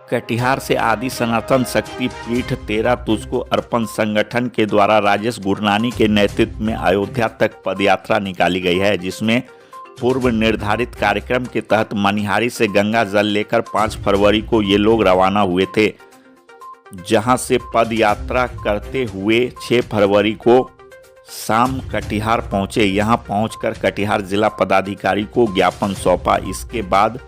कटिहार से आदि सनातन शक्ति पीठ तेरा तुझको अर्पण संगठन के द्वारा राजेश गुरनानी के नेतृत्व में अयोध्या तक पदयात्रा निकाली गई है, जिसमें पूर्व निर्धारित कार्यक्रम के तहत मनिहारी से गंगा जल लेकर 5 फरवरी को ये लोग रवाना हुए थे, जहां से पदयात्रा करते हुए 6 फरवरी को शाम कटिहार पहुंचे। यहां पहुंचकर कटिहार जिला पदाधिकारी को ज्ञापन सौंपा। इसके बाद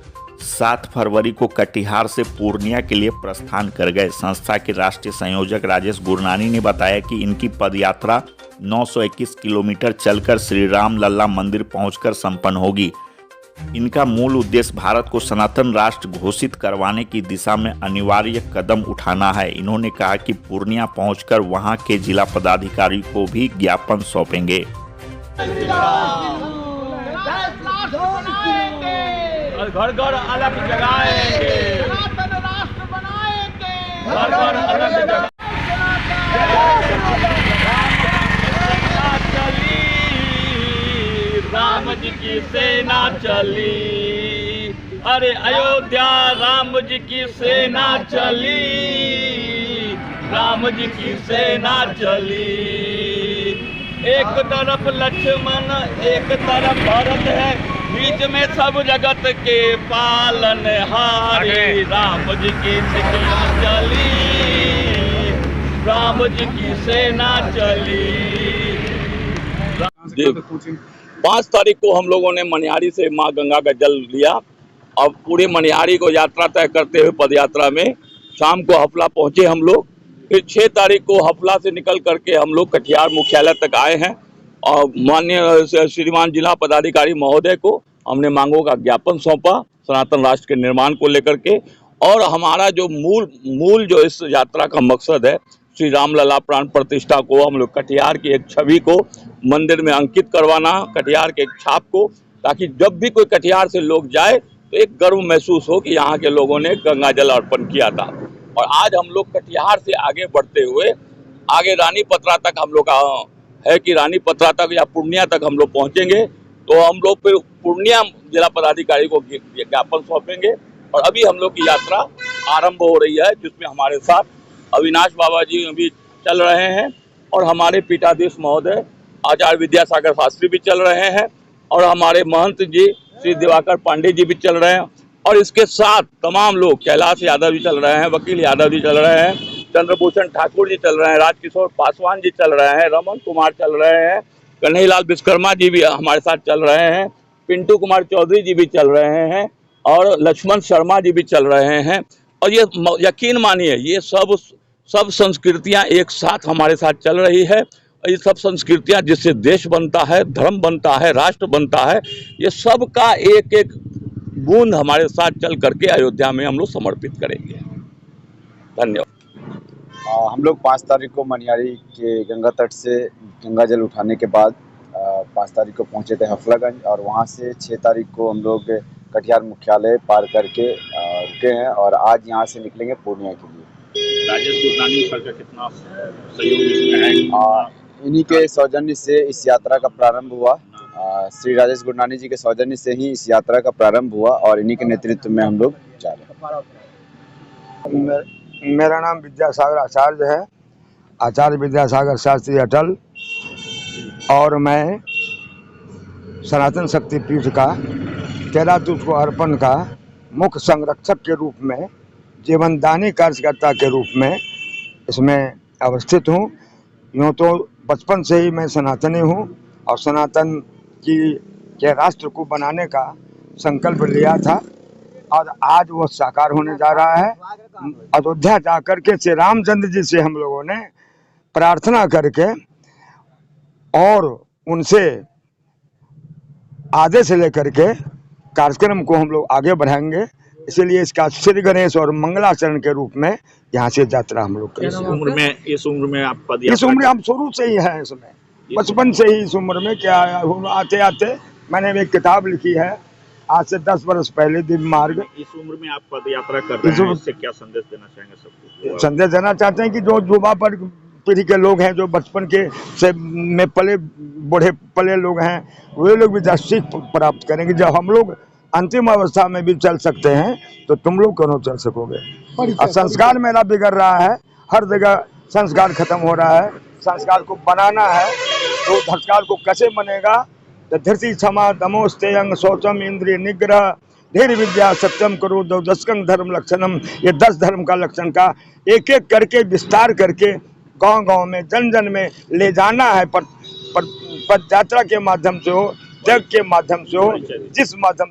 7 फरवरी को कटिहार से पूर्णिया के लिए प्रस्थान कर गए। संस्था के राष्ट्रीय संयोजक राजेश गुरनानी ने बताया कि इनकी पदयात्रा 921 किलोमीटर चलकर श्री राम लल्ला मंदिर पहुंचकर संपन्न होगी। इनका मूल उद्देश्य भारत को सनातन राष्ट्र घोषित करवाने की दिशा में अनिवार्य कदम उठाना है। इन्होंने कहा कि पूर्णिया पहुंचकर वहां के जिला पदाधिकारी को भी ज्ञापन सौंपेंगे। घर घर अलग जगाएंगे, सनातन राष्ट्र बनाएंगे, घर घर अलग जगह चली, राम जी की सेना चली, अरे अयोध्या राम जी की सेना चली, राम जी की सेना चली। एक तरफ लक्ष्मण एक तरफ भरत है, बीच में सब जगत के पालनहारी, राम जी की सेना चली, राम जी की सेना चली। 5 तारीख को हम लोगों ने मनिहारी से माँ गंगा का जल लिया। अब पूरे मनिहारी को यात्रा तय करते हुए पदयात्रा में शाम को हफला पहुंचे हम लोग। फिर 6 तारीख को हफला से निकल करके हम लोग कटिहार मुख्यालय तक आए हैं और माननीय श्रीमान जिला पदाधिकारी महोदय को हमने मांगों का ज्ञापन सौंपा सनातन राष्ट्र के निर्माण को लेकर के। और हमारा जो मूल जो इस यात्रा का मकसद है, श्री राम लला प्राण प्रतिष्ठा को हम लोग कटिहार की एक छवि को मंदिर में अंकित करवाना, कटिहार के एक छाप को, ताकि जब भी कोई कटिहार से लोग जाए तो एक गर्व महसूस हो कि यहाँ के लोगों ने गंगा जल अर्पण किया था। और आज हम लोग कटिहार से आगे बढ़ते हुए आगे रानी पत्रा तक हम लोग का है कि रानी पत्रा तक या पूर्णिया तक हम लोग पहुँचेंगे। तो हम लोग फिर पूर्णिया जिला पदाधिकारी को ज्ञापन सौंपेंगे। और अभी हम लोग की यात्रा आरंभ हो रही है, जिसमें हमारे साथ अविनाश बाबा जी अभी चल रहे हैं और हमारे पीठाधीश महोदय आचार्य विद्यासागर शास्त्री भी चल रहे हैं और हमारे महंत जी श्री दिवाकर पांडे जी भी चल रहे हैं। और इसके साथ तमाम लोग, कैलाश यादव जी चल रहे हैं, वकील यादव जी चल रहे हैं, चंद्रभूषण ठाकुर जी चल रहे हैं, राजकिशोर पासवान जी चल रहे हैं, रमन कुमार चल रहे हैं, कन्हैयालाल विश्वकर्मा जी भी हमारे साथ चल रहे हैं, पिंटू कुमार चौधरी जी भी चल रहे हैं और लक्ष्मण शर्मा जी भी चल रहे हैं। और ये यकीन मानिए, ये सब संस्कृतियां एक साथ हमारे साथ चल रही है। और ये सब संस्कृतियां जिससे देश बनता है, धर्म बनता है, राष्ट्र बनता है, ये सब का एक एक बूंद हमारे साथ चल करके अयोध्या में हम लोग समर्पित करेंगे। धन्यवाद। हम लोग 5 तारीख को मनिहारी के गंगा तट से गंगा जल उठाने के बाद 5 तारीख को पहुंचे थे हफलागंज और वहां से 6 तारीख को हम लोग कटिहार मुख्यालय पार करके रुके हैं और आज यहां से निकलेंगे पूर्णिया के लिए। राजेश गुरनानी सर का कितना सहयोग इसमें है? इन्हीं के सौजन्य से इस यात्रा का प्रारंभ हुआ। श्री राजेश गुरनानी जी के सौजन्य से ही इस यात्रा का प्रारंभ हुआ और इन्हीं के नेतृत्व में हम लोग जा रहे हैं। मेरा नाम विद्यासागर आचार्य है, आचार्य विद्यासागर शास्त्री अटल, और मैं सनातन शक्ति पीठ का तेरा तुझको अर्पण का मुख्य संरक्षक के रूप में, जीवनदानी कार्यकर्ता के रूप में इसमें अवस्थित हूँ। यूँ तो बचपन से ही मैं सनातनी हूँ और सनातन के राष्ट्र को बनाने का संकल्प लिया था और आज वो साकार होने जा रहा है। अयोध्या जाकर के श्री रामचंद्र जी से हम लोगों ने प्रार्थना करके और उनसे आदेश लेकर के कार्यक्रम को हम लोग आगे बढ़ाएंगे। इसीलिए इसका श्री गणेश और मंगलाचरण के रूप में यहाँ से यात्रा हम लोग इस उम्र में आप पदयात्रा, इस उम्र हम शुरू से ही हैं, इसमें बचपन से ही इस उम्र में क्या आते आते मैंने एक किताब लिखी है आज से 10 वर्ष पहले, दिव्य मार्ग। इस उम्र में आप पदयात्रा कर रहे हैं, इससे क्या संदेश देना चाहेंगे सबको? संदेश देना चाहते हैं कि जो युवा पर पीढ़ी के लोग हैं, जो बचपन के से में पले बूढ़े पले लोग हैं, वे लोग भी सीख प्राप्त करेंगे। जब हम लोग अंतिम अवस्था में भी चल सकते हैं, तो तुम लोग क्यों चल सकोगे? और संस्कार मेरा बिगड़ रहा है, हर जगह संस्कार खत्म हो रहा है। संस्कार को बनाना है, तो संस्कार को कैसे बनेगा? तो धृति क्षमा दमोस्ते अंग शौचम इंद्रिय निग्रह धीर विद्या सत्यम करो दशकं धर्म लक्षणम। ये 10 धर्म का लक्षण का एक एक करके विस्तार करके गांव गांव में जन जन में ले जाना है। पद यात्रा के माध्यम से हो, जग के माध्यम से हो, जिस माध्यम